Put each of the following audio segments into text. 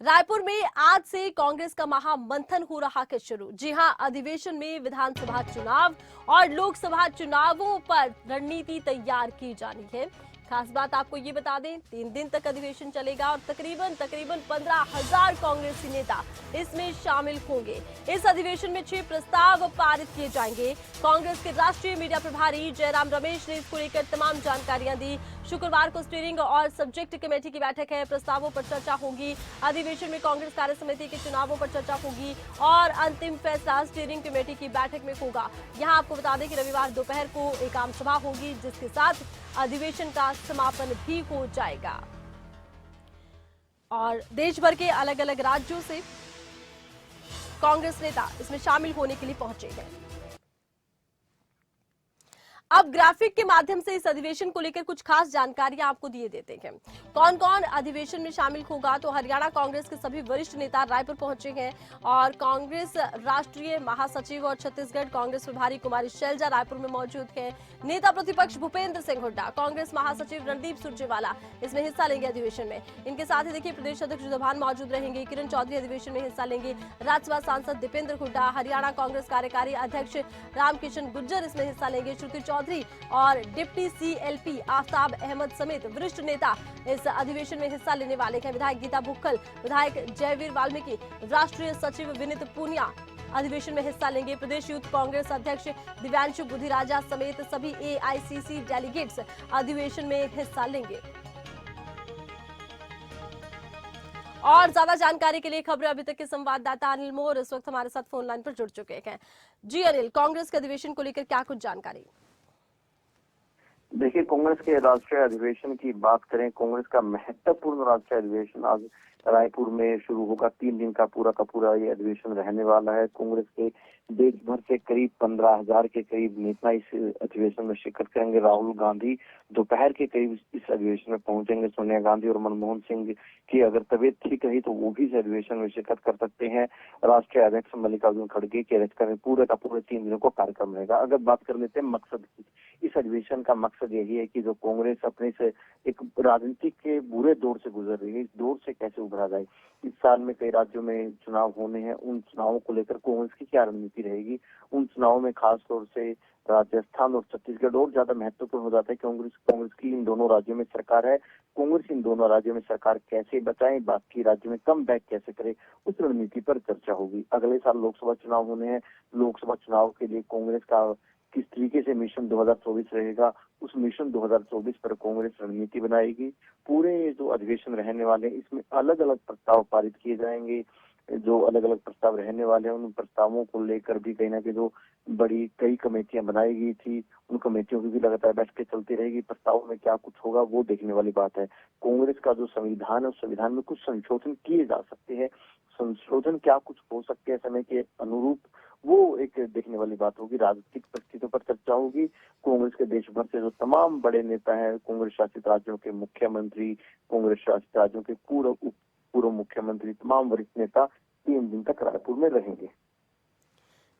रायपुर में आज से कांग्रेस का महामंथन हो रहा है शुरू। जी हां, अधिवेशन में विधानसभा चुनाव और लोकसभा चुनावों पर रणनीति तैयार की जानी है। खास बात आपको ये बता दें, 3 दिन तक अधिवेशन चलेगा और तकरीबन 15,000 कांग्रेसी नेता इसमें शामिल होंगे। इस अधिवेशन में 6 प्रस्ताव पारित किए जाएंगे। कांग्रेस के राष्ट्रीय मीडिया प्रभारी जयराम रमेश ने इसको लेकर तमाम जानकारियां दी। शुक्रवार को स्टीयरिंग और सब्जेक्ट कमेटी की बैठक है, प्रस्तावों पर चर्चा होगी। अधिवेशन में कांग्रेस कार्य समिति के चुनावों पर चर्चा होगी और अंतिम फैसला स्टीयरिंग कमेटी की बैठक में होगा। यहां आपको बता दें कि रविवार दोपहर को एक आम सभा होगी, जिसके साथ अधिवेशन का समापन भी हो जाएगा। और देश भर के अलग अलग राज्यों से कांग्रेस नेता इसमें शामिल होने के लिए पहुंचे हैं। अब ग्राफिक के माध्यम से इस अधिवेशन को लेकर कुछ खास जानकारियां आपको दिए देते हैं। कौन कौन अधिवेशन में शामिल होगा, तो हरियाणा कांग्रेस के सभी वरिष्ठ नेता रायपुर पहुंचे हैं और कांग्रेस राष्ट्रीय महासचिव और छत्तीसगढ़ कांग्रेस प्रभारी कुमारी शैलजा रायपुर में मौजूद हैं। नेता प्रतिपक्ष भूपेंद्र सिंह हुड्डा, कांग्रेस महासचिव रणदीप सुरजेवाला इसमें हिस्सा लेंगे अधिवेशन में। इनके साथ ही देखिए प्रदेश अध्यक्ष जुदभान मौजूद रहेंगे, किरण चौधरी अधिवेशन में हिस्सा लेंगे, राज्यसभा सांसद दीपेंद्र हुड्डा, हरियाणा कांग्रेस कार्यकारी अध्यक्ष रामकिशन गुर्जर इसमें हिस्सा लेंगे, श्रुति चौधरी और डिप्टी सीएलपी आफ्ताब अहमद समेत वरिष्ठ नेता इस अधिवेशन में हिस्सा लेने वाले हैं। विधायक गीता भुक्कल, विधायक जयवीर वाल्मीकि, राष्ट्रीय सचिव विनीत पूनिया अधिवेशन में हिस्सा लेंगे। प्रदेश यूथ कांग्रेस अध्यक्ष दिव्यांशु बुधिराजा समेत सभी एआईसीसी डेलीगेट्स अधिवेशन में हिस्सा लेंगे। और ज्यादा जानकारी के लिए खबरें अभी तक के संवाददाता अनिल मोर इस वक्त हमारे साथ फोन लाइन पर जुड़ चुके हैं। जी अनिल, कांग्रेस के अधिवेशन को लेकर क्या कुछ जानकारी? देखिए, कांग्रेस के राष्ट्रीय अधिवेशन की बात करें, कांग्रेस का महत्वपूर्ण राष्ट्रीय अधिवेशन आज रायपुर में शुरू होगा। 3 दिन का पूरा ये अधिवेशन रहने वाला है। कांग्रेस के देश भर से करीब 15,000 के करीब नेता इस अधिवेशन में शिरकत करेंगे। राहुल गांधी दोपहर के करीब इस अधिवेशन में पहुंचेंगे। सोनिया गांधी और मनमोहन सिंह की अगर तबीयत ठीक रही तो वो भी इस अधिवेशन में शिरकत कर सकते हैं। राष्ट्रीय अध्यक्ष मल्लिकार्जुन खड़गे की अध्यक्षता में पूरे का पूरे 3 दिनों का कार्यक्रम रहेगा। अगर बात कर लेते हैं मकसद की, इस अधिवेशन का मकसद यही है कि जो कांग्रेस अपने से एक राजनीतिक के बुरे दौर से गुजर रही है, इस दौर से कैसे उभरा जाए। इस साल में कई राज्यों में चुनाव होने हैं, उन चुनावों को लेकर कांग्रेस की क्या रणनीति रहेगी। उन चुनावों में खास तौर से राजस्थान और छत्तीसगढ़ और ज्यादा महत्वपूर्ण हो जाता है। कांग्रेस की इन दोनों राज्यों में सरकार है। कांग्रेस इन दोनों राज्यों में सरकार कैसे बचाए, बाकी राज्यों में कम बैक कैसे करे, उस रणनीति पर चर्चा होगी। अगले साल लोकसभा चुनाव होने हैं। लोकसभा चुनाव के लिए कांग्रेस का किस तरीके से मिशन 2024 रहेगा, उस मिशन 2024 पर कांग्रेस रणनीति बनाएगी। पूरे जो अधिवेशन रहने वाले हैं, इसमें अलग अलग प्रस्ताव पारित किए जाएंगे। जो अलग अलग प्रस्ताव रहने वाले हैं, उन प्रस्तावों को लेकर भी कहीं ना कहीं जो बड़ी कई कमेटियां बनाई गई थी, उन कमेटियों की भी लगातार बैठकें चलती रहेगी। प्रस्तावों में क्या कुछ होगा वो देखने वाली बात है। कांग्रेस का जो संविधान है, उस संविधान में कुछ संशोधन किए जा सकते हैं। संशोधन क्या कुछ हो सकते हैं समय के अनुरूप, वो एक देखने वाली बात होगी। राजनीतिक परिस्थितियों पर चर्चा होगी। कांग्रेस के देश भर से जो तमाम बड़े नेता हैं, कांग्रेस शासित राज्यों के मुख्यमंत्री, कांग्रेस शासित राज्यों के पूर्व मुख्यमंत्री, तमाम वरिष्ठ नेता 3 दिन तक रायपुर में रहेंगे।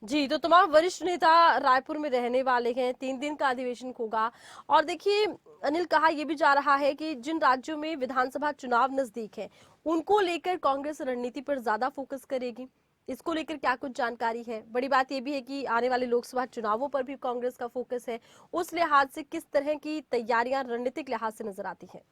जी, तो तमाम वरिष्ठ नेता रायपुर में रहने वाले हैं। 3 दिन का अधिवेशन होगा। और देखिए अनिल, कहा यह भी जा रहा है कि जिन राज्यों में विधानसभा चुनाव नजदीक है, उनको लेकर कांग्रेस रणनीति पर ज्यादा फोकस करेगी। इसको लेकर क्या कुछ जानकारी है? बड़ी बात यह भी है कि आने वाले लोकसभा चुनावों पर भी कांग्रेस का फोकस है। उस लिहाज से किस तरह की तैयारियां रणनीतिक लिहाज से नजर आती है?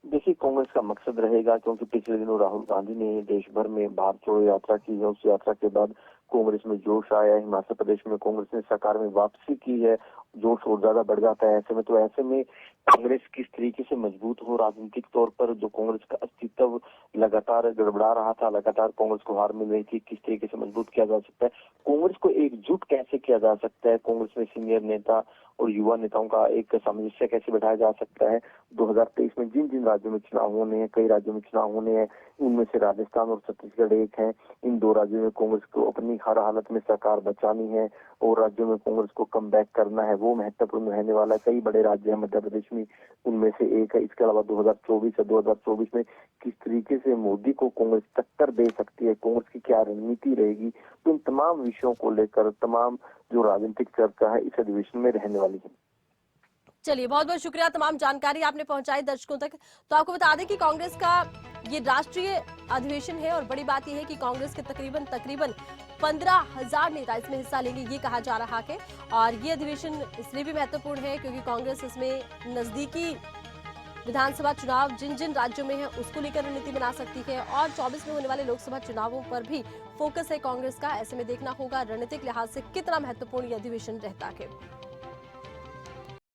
देखिए, कांग्रेस का मकसद रहेगा, क्योंकि पिछले दिनों राहुल गांधी ने देश भर में भारत जोड़ो यात्रा की है। उस यात्रा के बाद कांग्रेस में जोश आया है। हिमाचल प्रदेश में कांग्रेस ने सरकार में वापसी की है, जोश और ज्यादा बढ़ जाता है। ऐसे में कांग्रेस किस तरीके से मजबूत हो राजनीतिक तौर पर, जो कांग्रेस का अस्तित्व लगातार गड़बड़ा रहा था, लगातार कांग्रेस को हार मिल रही थी, किस तरीके से मजबूत किया जा सकता है, कांग्रेस को एकजुट कैसे किया जा सकता है, कांग्रेस में सीनियर नेता और युवा नेताओं का एक सामंजस्य कैसे बैठाया जा सकता है। 2023 में जिन जिन राज्यों में चुनाव होने हैं, कई राज्यों में चुनाव होने हैं, उनमें से राजस्थान और छत्तीसगढ़ एक है। इन 2 राज्यों में कांग्रेस को अपनी हर हालत में सरकार बचानी है और राज्यों में कांग्रेस को कम बैक करना है, वो महत्वपूर्ण रहने वाला है। कई बड़े राज्य हैं, मध्य प्रदेश में उनमें से एक है। इसके अलावा 2024 में किस तरीके से मोदी को कांग्रेस टक्कर दे सकती है, कांग्रेस की क्या रणनीति रहेगी, तो इन तमाम विषयों को लेकर तमाम जो राजनीतिक चर्चा है इस अधिवेशन में रहने वाली है। चलिए, बहुत बहुत शुक्रिया, तमाम जानकारी आपने पहुंचाई दर्शकों तक। तो आपको बता दें कि कांग्रेस का ये राष्ट्रीय अधिवेशन है और बड़ी बात यह है कि कांग्रेस के तकरीबन 15,000 नेता इसमें हिस्सा लेंगे, ये कहा जा रहा है। और ये अधिवेशन इसलिए भी महत्वपूर्ण है क्योंकि कांग्रेस इसमें नजदीकी विधानसभा चुनाव जिन जिन राज्यों में है उसको लेकर रणनीति बना सकती है और 24 में होने वाले लोकसभा चुनावों पर भी फोकस है कांग्रेस का। ऐसे में देखना होगा रणनीतिक लिहाज से कितना महत्वपूर्ण ये अधिवेशन रहता है।